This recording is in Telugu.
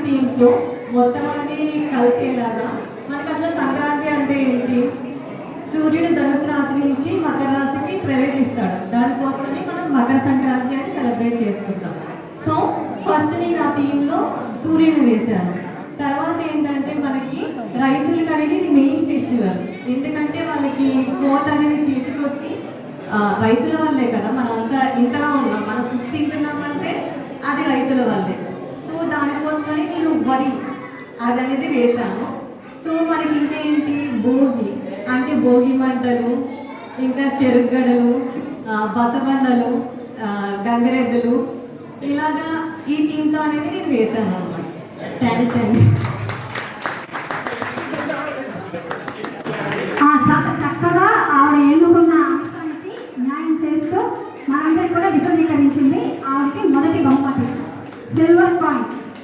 థీమ్తో మొత్తం అన్ని కలిసేలాగా మనకు అసలు సంక్రాంతి అంటే ఏంటి? సూర్యుడు ధనుసు రాశి నుంచి మకర రాశికి ప్రవేశిస్తాడు. దానికోసమని మనం మకర సంక్రాంతి అని సెలబ్రేట్ చేసుకుంటాం. సో ఫస్ట్ నేను ఆ థీమ్లో సూర్యుని వేశాను. తర్వాత ఏంటంటే మనకి రైతులకు అనేది ఇది మెయిన్ ఫెస్టివల్. ఎందుకంటే వాళ్ళకి కోత అనేది చేతికి వచ్చి రైతుల వల్లే కదా మనం అంతా ఇంతలా ఉన్నాం. మనం ఫుడ్ తింటున్నామంటే అది రైతుల వల్లే. సో దానికోసమని నేను వరి అది అనేది వేశాను. సో మనకి ఇంకా ఏంటి, భోగి అంటే భోగి మంటలు, ఇంకా చెరుగడలు, బసబండలు, గంగిరెద్దులు, ఇలాగా ఈ థీమ్తో అనేది నేను వేశాను అన్నమాట. థ్యాంక్స్ అండి.